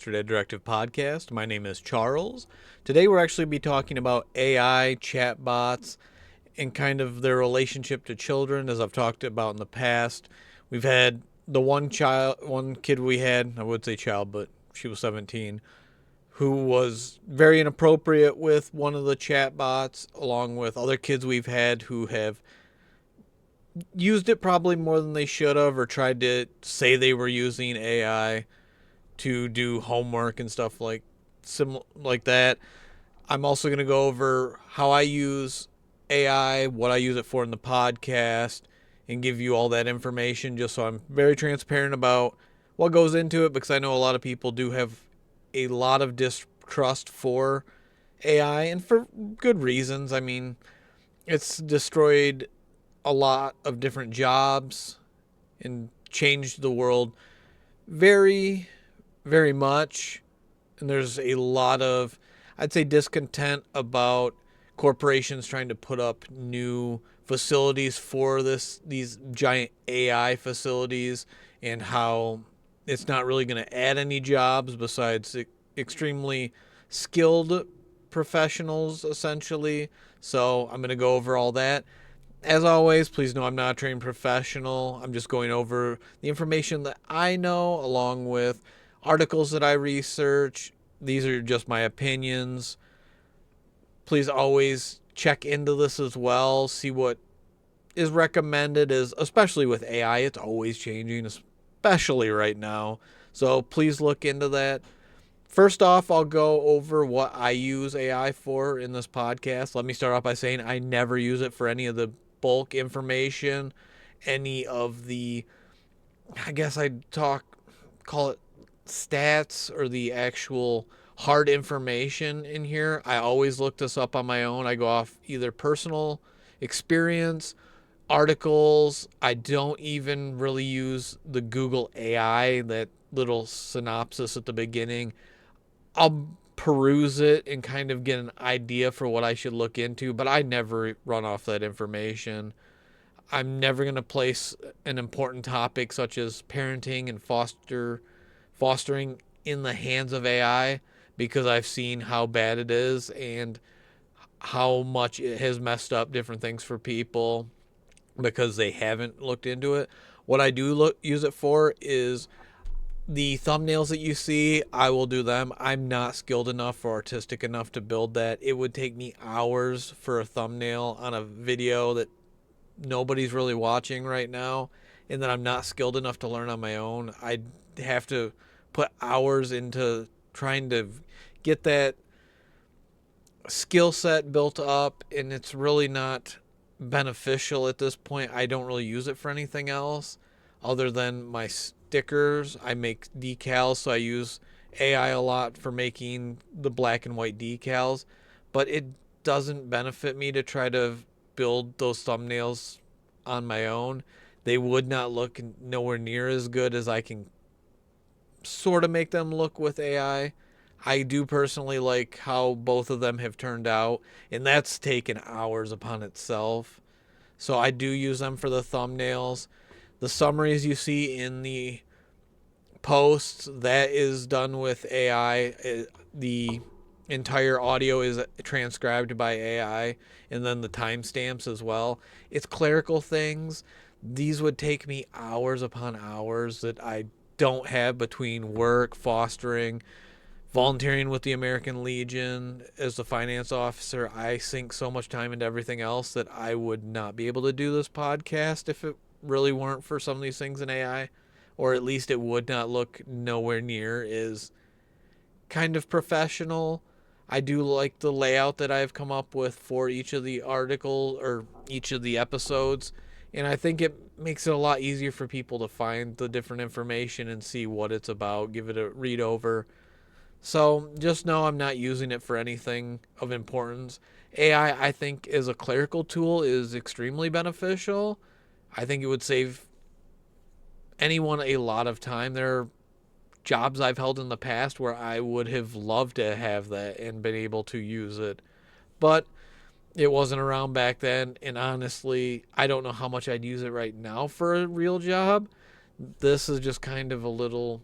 Fosterdaddirective podcast. My name is Charles. Today we're actually be talking about AI, chatbots, and kind of their relationship to children, as I've talked about in the past. We've had the one kid we had, I would say child, but she was 17, who was very inappropriate with one of the chatbots, along with other kids we've had who have used it probably more than they should have, or tried to say they were using AI to do homework and stuff like that. I'm also going to go over how I use AI, what I use it for in the podcast, and give you all that information just so I'm very transparent about what goes into it, because I know a lot of people do have a lot of distrust for AI, and for good reasons. I mean, it's destroyed a lot of different jobs and changed the world very, very much. And there's a lot of, I'd say, discontent about corporations trying to put up new facilities for these giant AI facilities, and how it's not really going to add any jobs besides extremely skilled professionals, essentially. So I'm going to go over all that. As always, please know I'm not a trained professional. I'm just going over the information that I know, along with articles that I research. These are just my opinions. Please always check into this as well. See what is recommended, especially with AI. It's always changing, especially right now. So please look into that. First off, I'll go over what I use AI for in this podcast. Let me start off by saying I never use it for any of the bulk information, any of the, I guess call it stats, or the actual hard information in here. I always look this up on my own. I go off either personal experience, articles. I don't even really use the Google AI, that little synopsis at the beginning. I'll peruse it and kind of get an idea for what I should look into, but I never run off that information. I'm never going to place an important topic such as parenting and fostering in the hands of AI, because I've seen how bad it is and how much it has messed up different things for people because they haven't looked into it. What I do use it for is the thumbnails that you see. I will do them. I'm not skilled enough or artistic enough to build that. It would take me hours for a thumbnail on a video that nobody's really watching right now, and that I'm not skilled enough to learn on my own. I'd have to put hours into trying to get that skill set built up, and it's really not beneficial at this point. I don't really use it for anything else other than my stickers. I make decals, so I use AI a lot for making the black and white decals, but it doesn't benefit me to try to build those thumbnails on my own. They would not look nowhere near as good as I can sort of make them look with AI. I do personally like how both of them have turned out, and that's taken hours upon itself. So I do use them for the thumbnails. The summaries you see in the posts, that is done with AI. The entire audio is transcribed by AI, and then the timestamps as well. It's clerical things. These would take me hours upon hours that I don't have between work, fostering, volunteering with the American Legion as the finance officer. I sink so much time into everything else that I would not be able to do this podcast if it really weren't for some of these things in AI, or at least it would not look nowhere near as kind of professional. I do like the layout that I've come up with for each of the article or each of the episodes, and I think it makes it a lot easier for people to find the different information and see what it's about, give it a read over. So just know I'm not using it for anything of importance. AI, I think, as a clerical tool is extremely beneficial. I think it would save anyone a lot of time. There are jobs I've held in the past where I would have loved to have that and been able to use it, but it wasn't around back then, and honestly, I don't know how much I'd use it right now for a real job. This is just kind of a little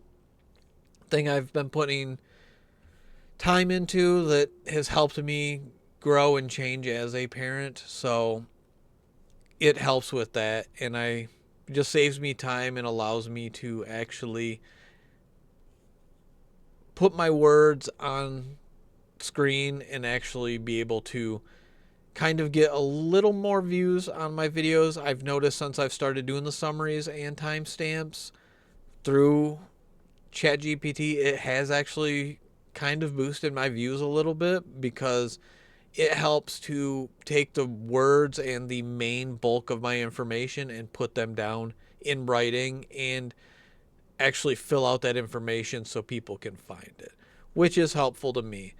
thing I've been putting time into that has helped me grow and change as a parent. So it helps with that, and it just saves me time and allows me to actually put my words on screen and actually be able to kind of get a little more views on my videos. I've noticed since I've started doing the summaries and timestamps through ChatGPT, it has actually kind of boosted my views a little bit because it helps to take the words and the main bulk of my information and put them down in writing and actually fill out that information so people can find it, which is helpful to me.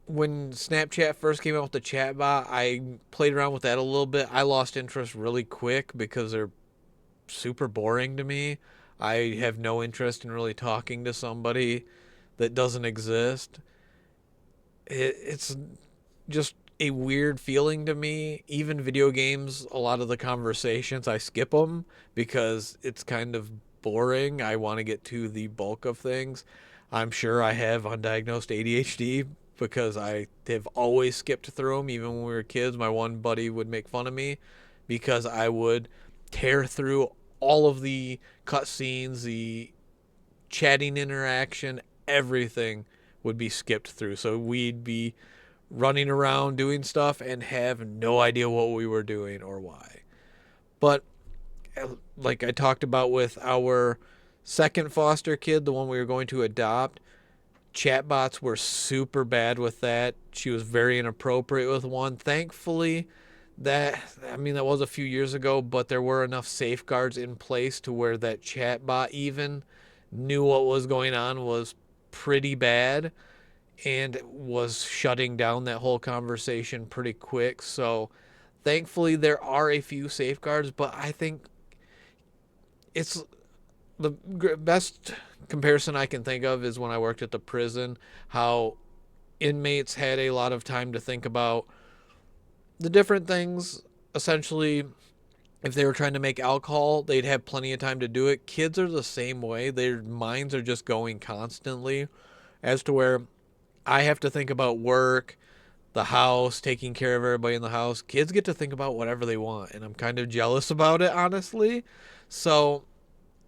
When Snapchat first came out with the chatbot, I played around with that a little bit. I lost interest really quick because they're super boring to me. I have no interest in really talking to somebody that doesn't exist. It's just a weird feeling to me. Even video games, a lot of the conversations, I skip them because it's kind of boring. I want to get to the bulk of things. I'm sure I have undiagnosed ADHD because I have always skipped through them. Even when we were kids, my one buddy would make fun of me because I would tear through all of the cutscenes, the chatting interaction, everything would be skipped through. So we'd be running around doing stuff and have no idea what we were doing or why. But like I talked about with our second foster kid, the one we were going to adopt, chatbots were super bad with that. She was very inappropriate with one. Thankfully, that was a few years ago, but there were enough safeguards in place to where that chatbot even knew what was going on was pretty bad and was shutting down that whole conversation pretty quick. So thankfully there are a few safeguards, but I think it's the best comparison I can think of is when I worked at the prison, how inmates had a lot of time to think about the different things. Essentially, if they were trying to make alcohol, they'd have plenty of time to do it. Kids are the same way. Their minds are just going constantly, as to where I have to think about work, the house, taking care of everybody in the house. Kids get to think about whatever they want, and I'm kind of jealous about it, honestly. So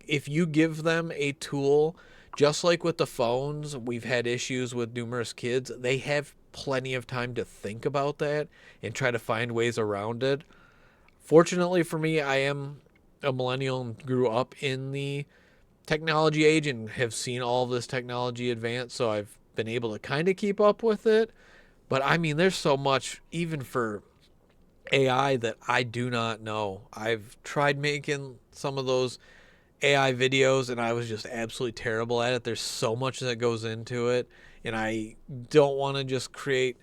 if you give them a tool, just like with the phones, we've had issues with numerous kids. They have plenty of time to think about that and try to find ways around it. Fortunately for me, I am a millennial and grew up in the technology age and have seen all of this technology advance, so I've been able to kind of keep up with it. But there's so much, even for AI, that I do not know. I've tried making some of those AI videos and I was just absolutely terrible at it. There's so much that goes into it, and I don't want to just create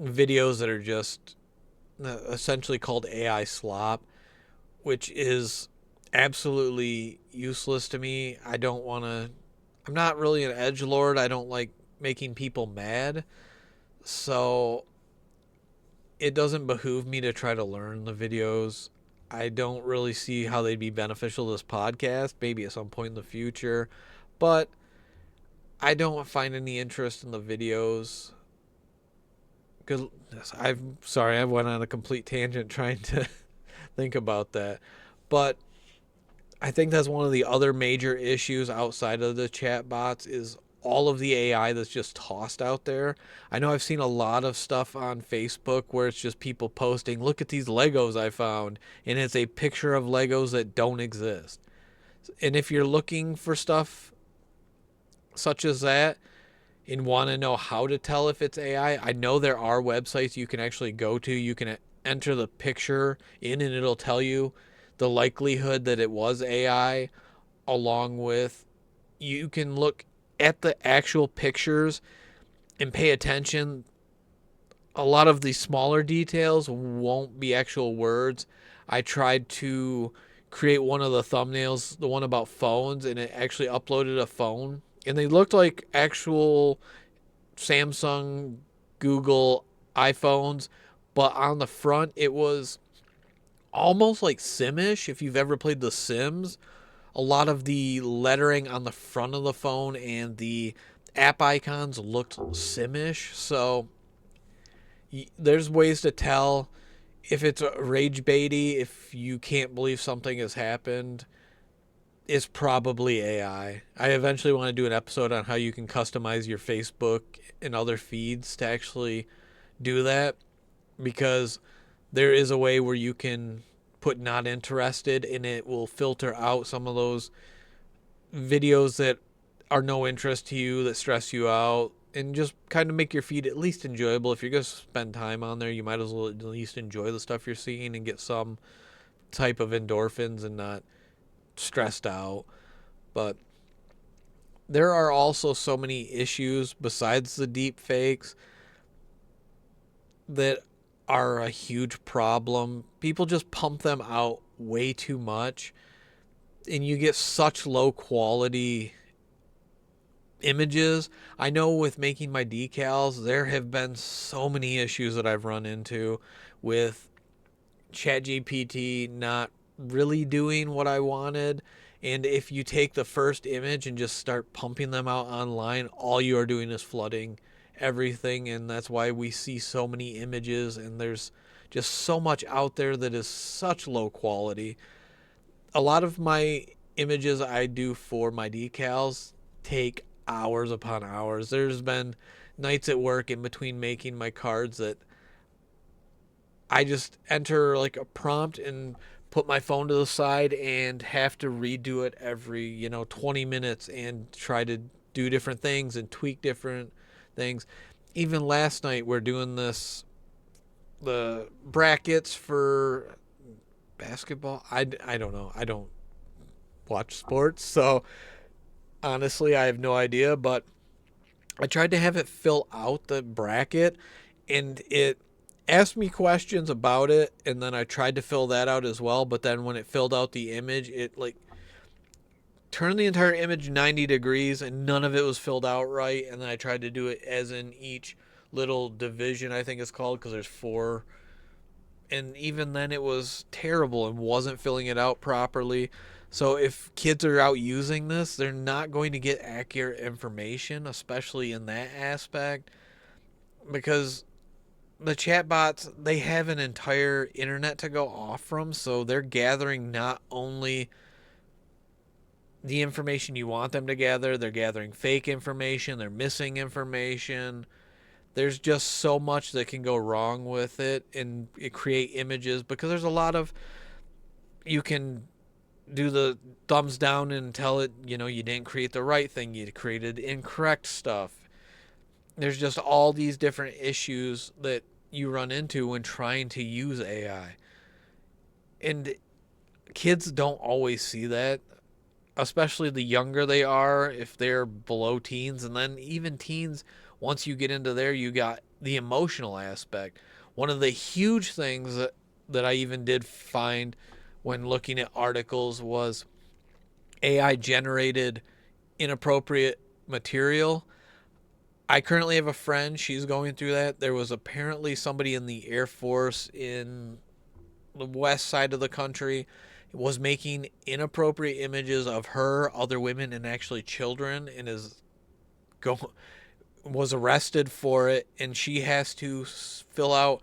videos that are just essentially called AI slop, which is absolutely useless to me. I'm not really an edgelord. I don't like making people mad. So it doesn't behoove me to try to learn the videos. I don't really see how they'd be beneficial to this podcast, maybe at some point in the future. But I don't find any interest in the videos. Because I went on a complete tangent trying to think about that. But I think that's one of the other major issues outside of the chat bots is all of the AI that's just tossed out there. I know I've seen a lot of stuff on Facebook where it's just people posting, look at these Legos I found, and it's a picture of Legos that don't exist. And if you're looking for stuff such as that and want to know how to tell if it's AI, I know there are websites you can actually go to. You can enter the picture in and it'll tell you the likelihood that it was AI, along with you can look at the actual pictures and pay attention. A lot of the smaller details won't be actual words. I tried to create one of the thumbnails, the one about phones, and it actually uploaded a phone. And they looked like actual Samsung, Google iPhones, but on the front it was almost like Simish, if you've ever played The Sims. A lot of the lettering on the front of the phone and the app icons looked simish. So there's ways to tell if it's rage baity, if you can't believe something has happened. It's probably AI. I eventually want to do an episode on how you can customize your Facebook and other feeds to actually do that, because there is a way where you can put not interested and it will filter out some of those videos that are no interest to you, that stress you out, and just kind of make your feed at least enjoyable. If you're going to spend time on there, you might as well at least enjoy the stuff you're seeing and get some type of endorphins and not stressed out. But there are also so many issues besides the deep fakes that are a huge problem. People just pump them out way too much, and you get such low quality images. I know with making my decals, there have been so many issues that I've run into with ChatGPT not really doing what I wanted. And if you take the first image and just start pumping them out online, all you are doing is flooding everything. And that's why we see so many images, and there's just so much out there that is such low quality. A lot of my images I do for my decals take hours upon hours. There's been nights at work in between making my cards that I just enter like a prompt and put my phone to the side and have to redo it every, 20 minutes and try to do different things and tweak different things. Even last night, we're doing the brackets for basketball. I don't know. I don't watch sports, so honestly, I have no idea. But I tried to have it fill out the bracket, and it asked me questions about it, and then I tried to fill that out as well. But then when it filled out the image, it like turned the entire image 90 degrees, and none of it was filled out right. And then I tried to do it as in each little division, I think it's called, because there's four. And even then, it was terrible and wasn't filling it out properly. So if kids are out using this, they're not going to get accurate information, especially in that aspect, because the chatbots, they have an entire internet to go off from, so they're gathering not only the information you want them to gather, they're gathering fake information, they're missing information. There's just so much that can go wrong with it, and it create images, because there's a lot of, you can do the thumbs down and tell it, you didn't create the right thing, you created incorrect stuff. There's just all these different issues that you run into when trying to use AI. And kids don't always see that, especially the younger they are, if they're below teens. And then even teens, once you get into there, you got the emotional aspect. One of the huge things that I even did find when looking at articles was AI generated inappropriate material. I currently have a friend, she's going through that. There was apparently somebody in the Air Force in the west side of the country was making inappropriate images of her, other women, and actually children, and go was arrested for it. And she has to fill out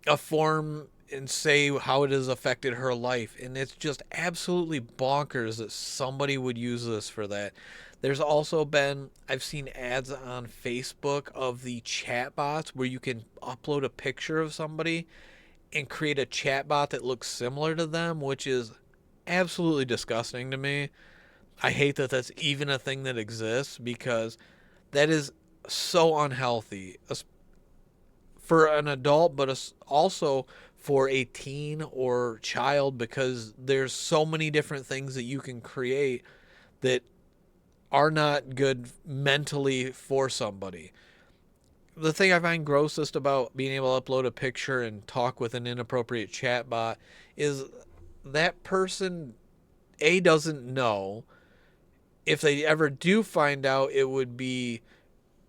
a form and say how it has affected her life. And it's just absolutely bonkers that somebody would use this for that. There's also been, I've seen ads on Facebook of the chatbots where you can upload a picture of somebody and create a chatbot that looks similar to them, which is absolutely disgusting to me. I hate that that's even a thing that exists, because that is so unhealthy for an adult, but also for a teen or child, because there's so many different things that you can create that are not good mentally for somebody. The thing I find grossest about being able to upload a picture and talk with an inappropriate chatbot is that person, A, doesn't know. If they ever do find out, it would be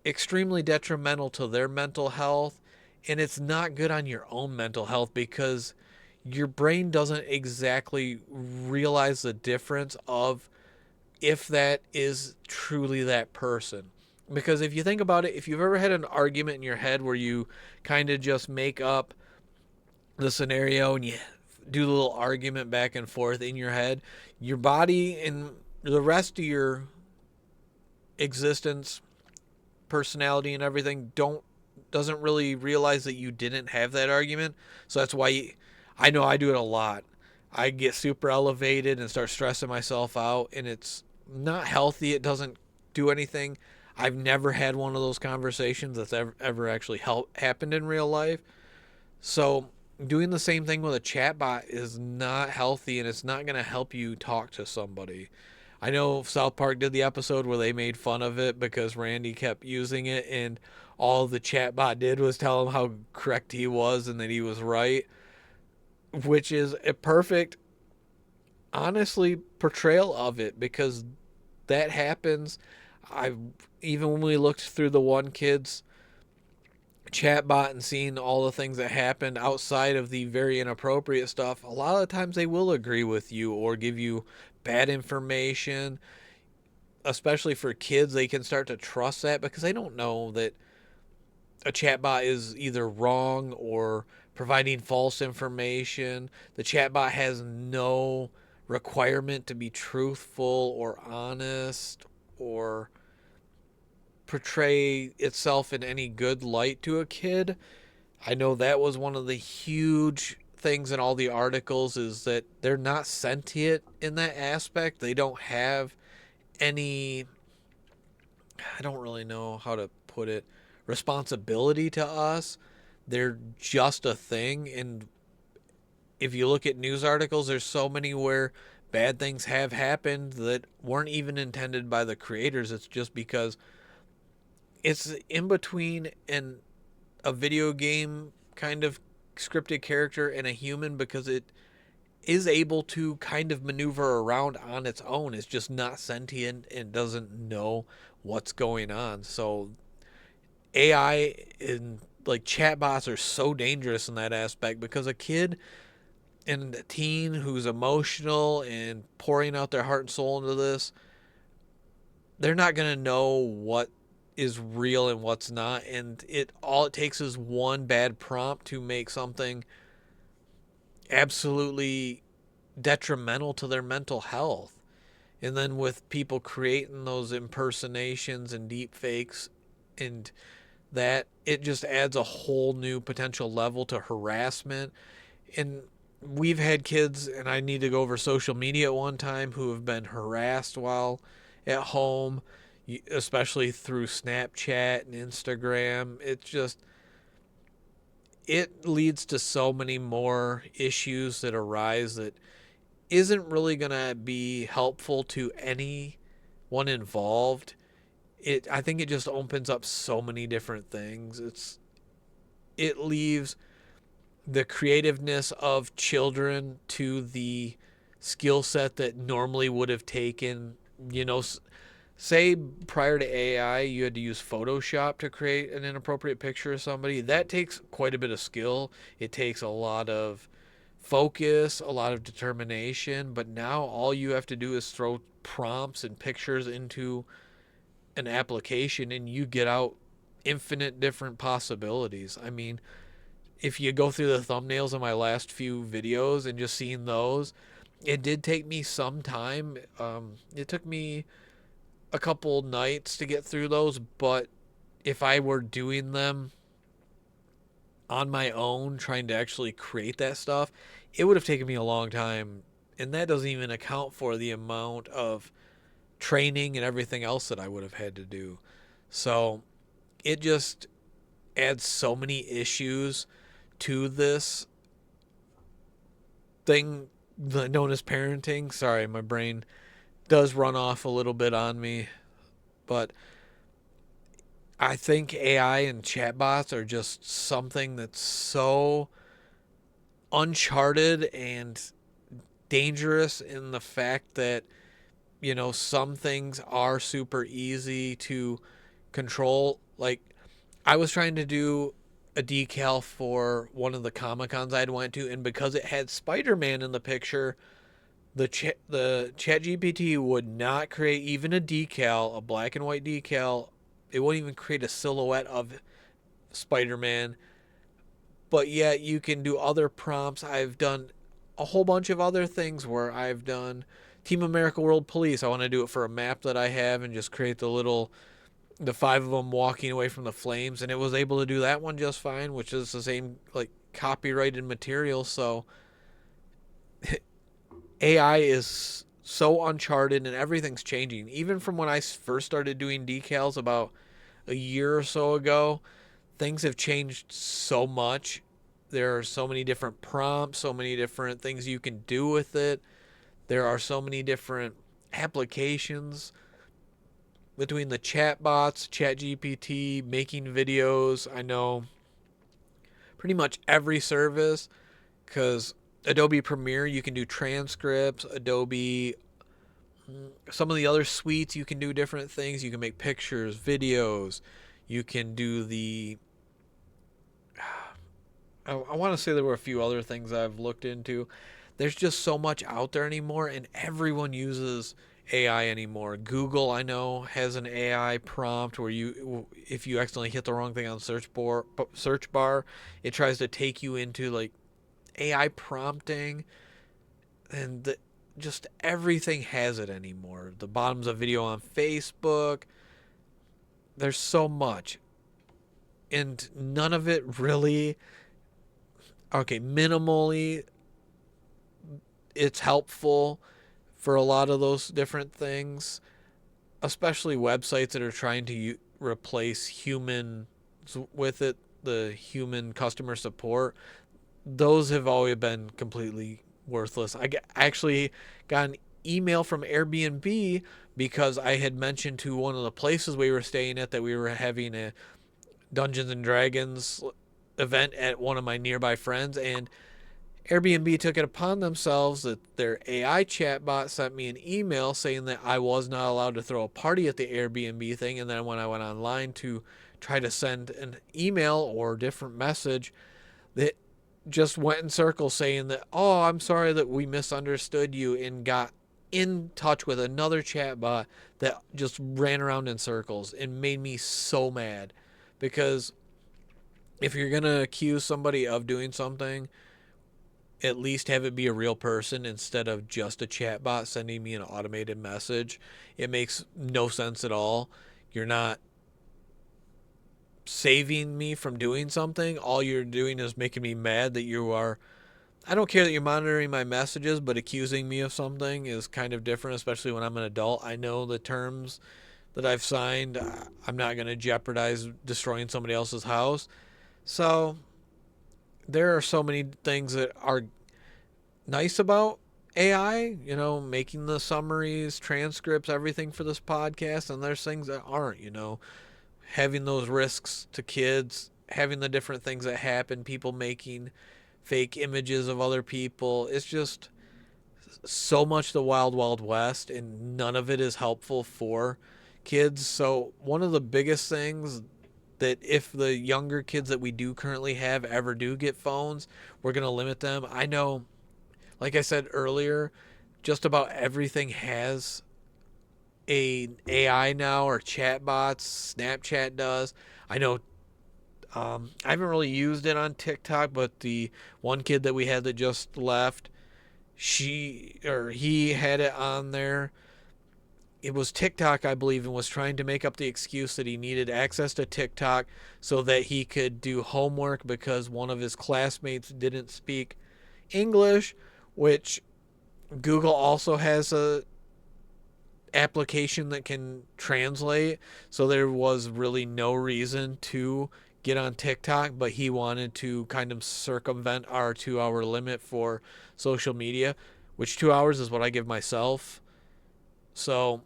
extremely detrimental to their mental health, and it's not good on your own mental health, because your brain doesn't exactly realize the difference of if that is truly that person. Because if you think about it, if you've ever had an argument in your head where you kind of just make up the scenario and you do the little argument back and forth in your head, your body and the rest of your existence, personality and everything doesn't really realize that you didn't have that argument. So that's why I know I do it a lot. I get super elevated and start stressing myself out, and it's not healthy. It doesn't do anything. I've never had one of those conversations that's ever actually happened in real life. So doing the same thing with a chatbot is not healthy, and it's not going to help you talk to somebody. I know South Park did the episode where they made fun of it because Randy kept using it, and all the chatbot did was tell him how correct he was and that he was right, which is a perfect, honestly, portrayal of it, because that happens. I Even when we looked through the one kid's chatbot and seeing all the things that happened outside of the very inappropriate stuff, a lot of the times they will agree with you or give you bad information. Especially for kids, they can start to trust that because they don't know that a chatbot is either wrong or providing false information. The chatbot has no requirement to be truthful or honest or portray itself in any good light to a kid. I know that was one of the huge things in all the articles, is that they're not sentient in that aspect. They don't have any, I don't really know how to put it, responsibility to us. They're just a thing. And if you look at news articles, there's so many where bad things have happened that weren't even intended by the creators. It's just because it's in between a video game kind of scripted character and a human, because it is able to kind of maneuver around on its own. It's just not sentient and doesn't know what's going on. So AI and like chatbots are so dangerous in that aspect, because a kid and a teen who's emotional and pouring out their heart and soul into this, they're not going to know what is real and what's not, and it takes is one bad prompt to make something absolutely detrimental to their mental health. And then with people creating those impersonations and deep fakes, and that, it just adds a whole new potential level to harassment. And we've had kids, and I need to go over social media at one time, who have been harassed while at home, especially through Snapchat and Instagram. It leads to so many more issues that arise that isn't really going to be helpful to anyone involved. I think it just opens up so many different things. It leaves the creativeness of children to the skill set that normally would have taken, you know, say prior to AI, you had to use Photoshop to create an inappropriate picture of somebody. That takes quite a bit of skill. It takes a lot of focus, a lot of determination. But now all you have to do is throw prompts and pictures into an application, and you get out infinite different possibilities. I mean, if you go through the thumbnails of my last few videos and just seeing those, it did take me some time. It took me a couple nights to get through those, but if I were doing them on my own, trying to actually create that stuff, it would have taken me a long time. And that doesn't even account for the amount of training and everything else that I would have had to do. So it just adds so many issues to this thing known as parenting. Sorry, my brain does run off a little bit on me, but I think AI and chatbots are just something that's so uncharted and dangerous, in the fact that, you know, some things are super easy to control. Like, I was trying to do a decal for one of the Comic Cons I'd went to, and because it had Spider-Man in the picture, the ChatGPT would not create even a decal, a black and white decal. It wouldn't even create a silhouette of Spider-Man. But yet you can do other prompts. I've done a whole bunch of other things where I've done Team America World Police. I want to do it for a map that I have and just create the five of them walking away from the flames, and it was able to do that one just fine, which is the same like copyrighted material. So AI is so uncharted and everything's changing. Even from when I first started doing decals about a year or so ago, things have changed so much. There are so many different prompts, so many different things you can do with it. There are so many different applications between the chatbots, ChatGPT, making videos. I know pretty much every service, because Adobe Premiere, you can do transcripts. Adobe, some of the other suites, you can do different things. You can make pictures, videos. You can do I want to say there were a few other things I've looked into. There's just so much out there anymore, and everyone uses AI anymore. Google, I know, has an AI prompt where if you accidentally hit the wrong thing on search bar, it tries to take you into like AI prompting, and just everything has it anymore. The bottoms of video on Facebook, there's so much, and none of it really. Okay, minimally, it's helpful for a lot of those different things, especially websites that are trying to replace humans with it, the human customer support. Those have always been completely worthless. Actually got an email from Airbnb because I had mentioned to one of the places we were staying at that we were having a Dungeons and Dragons event at one of my nearby friends, and Airbnb took it upon themselves that their AI chatbot sent me an email saying that I was not allowed to throw a party at the Airbnb thing. And then when I went online to try to send an email or different message, that just went in circles saying that, oh, I'm sorry that we misunderstood you, and got in touch with another chatbot that just ran around in circles and made me so mad. Because if you're going to accuse somebody of doing something, at least have it be a real person instead of just a chatbot sending me an automated message. It makes no sense at all. You're not saving me from doing something. All you're doing is making me mad that you are. I don't care that you're monitoring my messages, but accusing me of something is kind of different, especially when I'm an adult. I know the terms that I've signed. I'm not going to jeopardize destroying somebody else's house. So there are so many things that are nice about AI, making the summaries, transcripts, everything for this podcast, and there's things that aren't, having those risks to kids, having the different things that happen, people making fake images of other people. It's just so much the wild, wild west, and none of it is helpful for kids. So one of the biggest things that if the younger kids that we do currently have ever do get phones, we're going to limit them. I know, like I said earlier, just about everything has a AI now, or chatbots. Snapchat does. I know. I haven't really used it on TikTok, but the one kid that we had that just left, he had it on there. It was TikTok, I believe, and was trying to make up the excuse that he needed access to TikTok so that he could do homework because one of his classmates didn't speak English, which Google also has a application that can translate. So there was really no reason to get on TikTok, but he wanted to kind of circumvent our 2 hour limit for social media, which 2 hours is what I give myself. So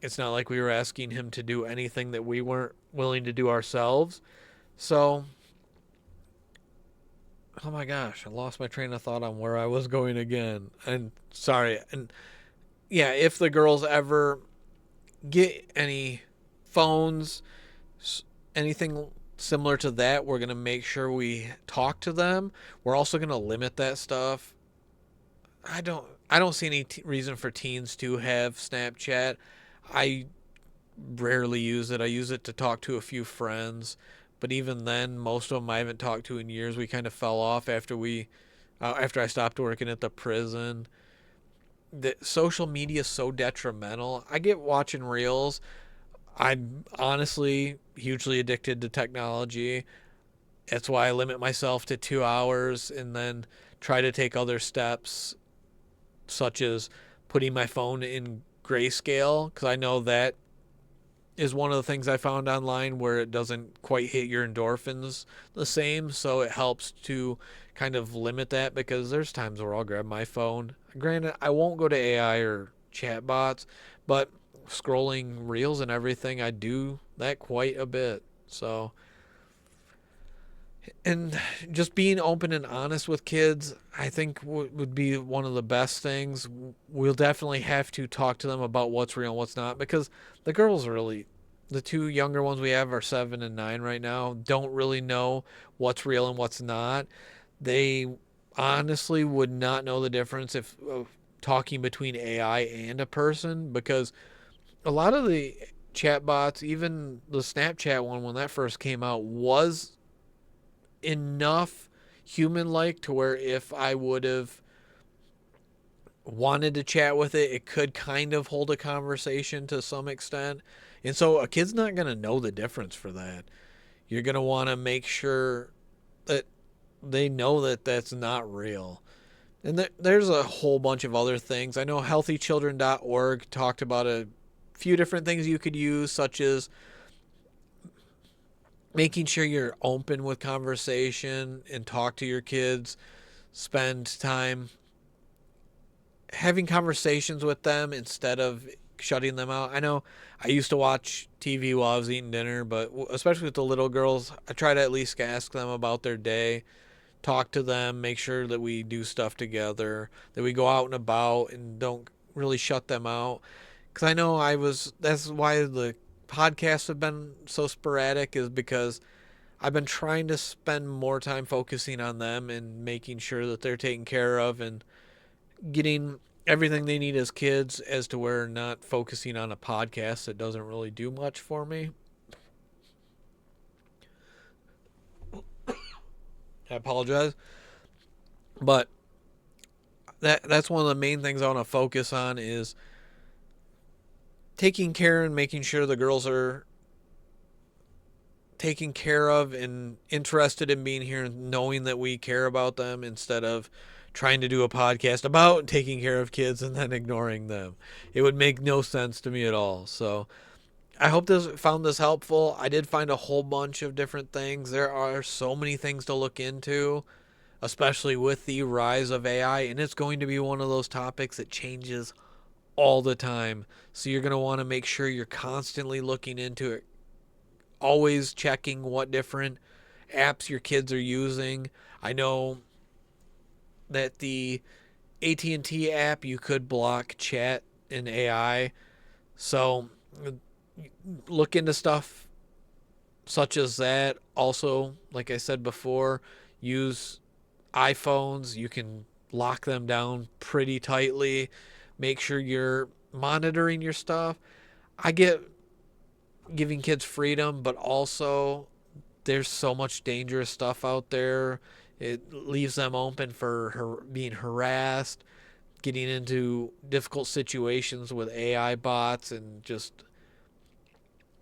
it's not like we were asking him to do anything that we weren't willing to do ourselves. So, oh my gosh, I lost my train of thought on where I was going again. And sorry. And yeah, if the girls ever get any phones, anything similar to that, we're going to make sure we talk to them. We're also going to limit that stuff. I don't see any reason for teens to have Snapchat. I rarely use it. I use it to talk to a few friends, but even then, most of them I haven't talked to in years. We kind of fell off after I stopped working at the prison. The social media is so detrimental. I get watching reels. I'm honestly hugely addicted to technology. That's why I limit myself to 2 hours and then try to take other steps, such as putting my phone in grayscale, because I know that is one of the things I found online where it doesn't quite hit your endorphins the same. So it helps to kind of limit that, because there's times where I'll grab my phone. Granted, I won't go to AI or chatbots, but scrolling reels and everything, I do that quite a bit. So, and just being open and honest with kids, I think would be one of the best things. We'll definitely have to talk to them about what's real and what's not, because the girls really, the two younger ones we have are 7 and 9 right now, don't really know what's real and what's not. They honestly would not know the difference if talking between AI and a person, because a lot of the chatbots, even the Snapchat one when that first came out, was enough human like to where if I would have wanted to chat with it, it could kind of hold a conversation to some extent. And so a kid's not going to know the difference for that. You're going to want to make sure that they know that that's not real. And there's a whole bunch of other things. I know healthychildren.org talked about a few different things you could use, such as making sure you're open with conversation and talk to your kids, spend time having conversations with them instead of shutting them out. I know I used to watch TV while I was eating dinner, but especially with the little girls, I try to at least ask them about their day, talk to them, make sure that we do stuff together, that we go out and about and don't really shut them out. Because I know that's why the podcasts have been so sporadic, is because I've been trying to spend more time focusing on them and making sure that they're taken care of and getting everything they need as kids, as to where not focusing on a podcast that doesn't really do much for me. I apologize. But that's one of the main things I want to focus on, is taking care and making sure the girls are taken care of and interested in being here and knowing that we care about them, instead of trying to do a podcast about taking care of kids and then ignoring them. It would make no sense to me at all. So I hope this found this helpful. I did find a whole bunch of different things. There are so many things to look into, especially with the rise of AI, and it's going to be one of those topics that changes all the time. So you're going to want to make sure you're constantly looking into it, always checking what different apps your kids are using. I know that the AT&T app, you could block chat and AI. So look into stuff such as that. Also, like I said before, use iPhones. You can lock them down pretty tightly. Make sure you're monitoring your stuff. I get giving kids freedom, but also there's so much dangerous stuff out there. It leaves them open for being harassed, getting into difficult situations with AI bots, and just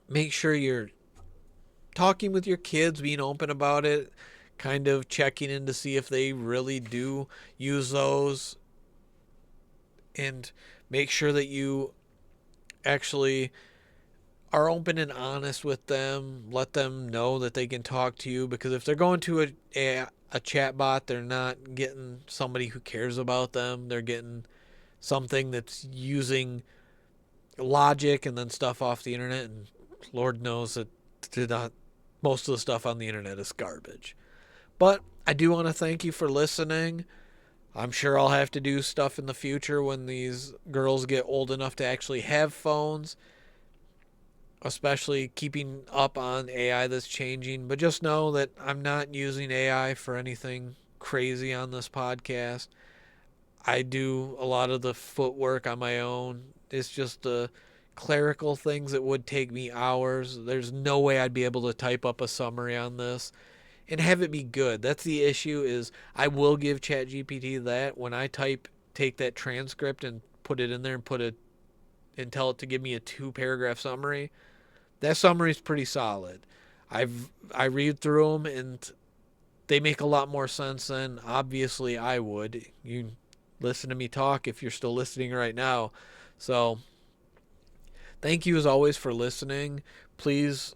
make sure you're talking with your kids, being open about it, kind of checking in to see if they really do use those, and make sure that you actually are open and honest with them. Let them know that they can talk to you, because if they're going to a chat bot, they're not getting somebody who cares about them. They're getting something that's using logic and then stuff off the internet, and Lord knows that most of the stuff on the internet is garbage. But I do want to thank you for listening. I'm sure I'll have to do stuff in the future when these girls get old enough to actually have phones. especially keeping up on AI that's changing. But just know that I'm not using AI for anything crazy on this podcast. I do a lot of the footwork on my own. It's just the clerical things that would take me hours. There's no way I'd be able to type up a summary on this and have it be good. That's the issue. Is I will give ChatGPT that when I take that transcript and put it in there and put it and tell it to give me a 2 paragraph summary. That summary is pretty solid. I read through them and they make a lot more sense than obviously I would. You listen to me talk if you're still listening right now. So thank you as always for listening. Please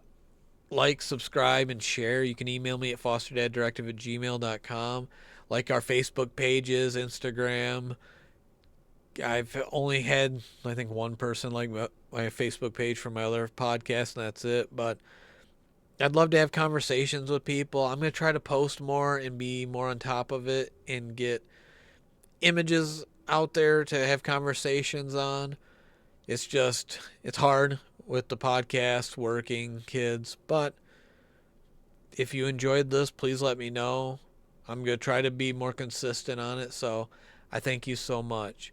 like, subscribe, and share. You can email me at fosterdaddirective@gmail.com. Like our Facebook pages, Instagram. I've only had, I think, one person like my Facebook page for my other podcast, and that's it. But I'd love to have conversations with people. I'm going to try to post more and be more on top of it and get images out there to have conversations on. It's hard with the podcast, working, kids. But if you enjoyed this, please let me know. I'm going to try to be more consistent on it. So I thank you so much.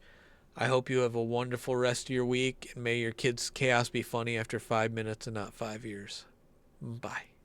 I hope you have a wonderful rest of your week, and may your kids' chaos be funny after 5 minutes and not 5 years. Bye.